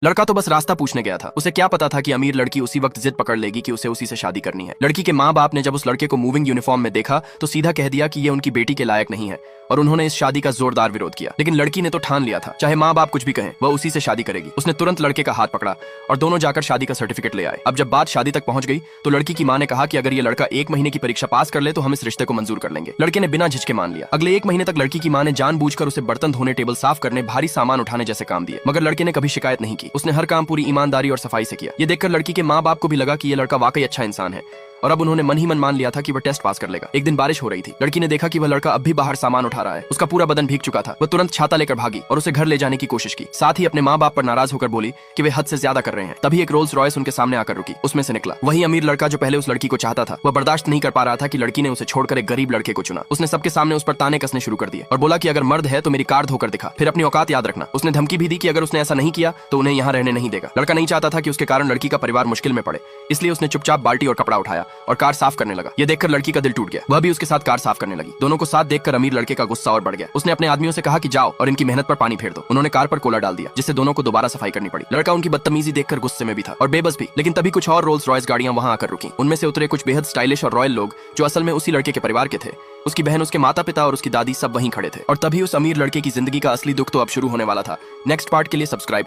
लड़का तो बस रास्ता पूछने गया था। उसे क्या पता था कि अमीर लड़की उसी वक्त जिद पकड़ लेगी कि उसे उसी से शादी करनी है। लड़की के माँ बाप ने जब उस लड़के को मूविंग यूनिफॉर्म में देखा तो सीधा कह दिया कि ये उनकी बेटी के लायक नहीं है और उन्होंने इस शादी का जोरदार विरोध किया। लेकिन लड़की ने तो ठान लिया था, चाहे माँ बाप कुछ भी कहें, वह उसी से शादी करेगी। उसने तुरंत लड़के का हाथ पकड़ा और दोनों जाकर शादी का सर्टिफिकेट ले आए। अब जब बात शादी तक पहुंच गई तो लड़की की माँ ने कहा कि अगर ये लड़का 1 महीने की परीक्षा पास कर ले तो हम इस रिश्ते को मंजूर कर लेंगे। लड़के ने बिना झिझके मान लिया। अगले 1 महीने तक लड़की की माँ ने जानबूझकर उसे बर्तन धोने, टेबल साफ करने, भारी सामान उठाने जैसे काम दिए, मगर लड़के ने कभी शिकायत नहीं की। उसने हर काम पूरी ईमानदारी और सफाई से किया। ये देखकर लड़की के माँ बाप को भी लगा कि ये लड़का वाकई अच्छा इंसान है और अब उन्होंने मन ही मन मान लिया था कि वह टेस्ट पास कर लेगा। एक दिन बारिश हो रही थी। लड़की ने देखा कि वह लड़का अब भी बाहर सामान उठा रहा है। उसका पूरा बदन भीग चुका था। वह तुरंत छाता लेकर भागी और उसे घर ले जाने की कोशिश की। साथ ही अपने माँ बाप पर नाराज होकर बोली कि वे हद से ज्यादा कर रहे हैं। तभी एक रोल्स रॉयस उनके सामने आकर रुकी। उसमें से निकला वही अमीर लड़का जो पहले उस लड़की को चाहता था। वह बर्दाश्त नहीं कर पा रहा था कि लड़की ने उसे छोड़कर एक गरीब लड़के को चुना। उसने सबके सामने उस पर ताने कसने शुरू कर दिए और बोला कि अगर मर्द है तो मेरी कार धोकर दिखा, फिर अपनी औकात याद रखना। उसने धमकी भी दी कि अगर उसने ऐसा नहीं किया तो उन्हें यहाँ रहने नहीं देगा। लड़का नहीं चाहता था कि उसके कारण लड़की का परिवार मुश्किल में पड़े, इसलिए उसने चुपचाप बाल्टी और कपड़ा उठाया और कार साफ करने लगा। ये देखकर लड़की का दिल टूट गया। वह भी उसके साथ कार साफ करने लगी। दोनों को साथ देखकर अमीर लड़के का गुस्सा और बढ़ गया। उसने अपने आदमियों से कहा कि जाओ और इनकी मेहनत पर पानी फेर दो। उन्होंने कार पर कोला डाल दिया, जिससे दोनों को दोबारा सफाई करनी पड़ी। लड़का उनकी बदतमीजी देखकर गुस्से में भी था और बेबस भी। लेकिन तभी कुछ और रोल्स रॉयस गाड़ियां वहां आकर रुकी। उनमें से उतरे कुछ बेहद स्टाइलिश और रॉयल लोग जो असल में उसी लड़के के परिवार के थे। उसकी बहन, उसके माता पिता और उसकी दादी सब वहीं खड़े थे। और तभी उस अमीर लड़के की जिंदगी का असली दुख तो अब शुरू होने वाला था। नेक्स्ट पार्ट के लिए सब्सक्राइब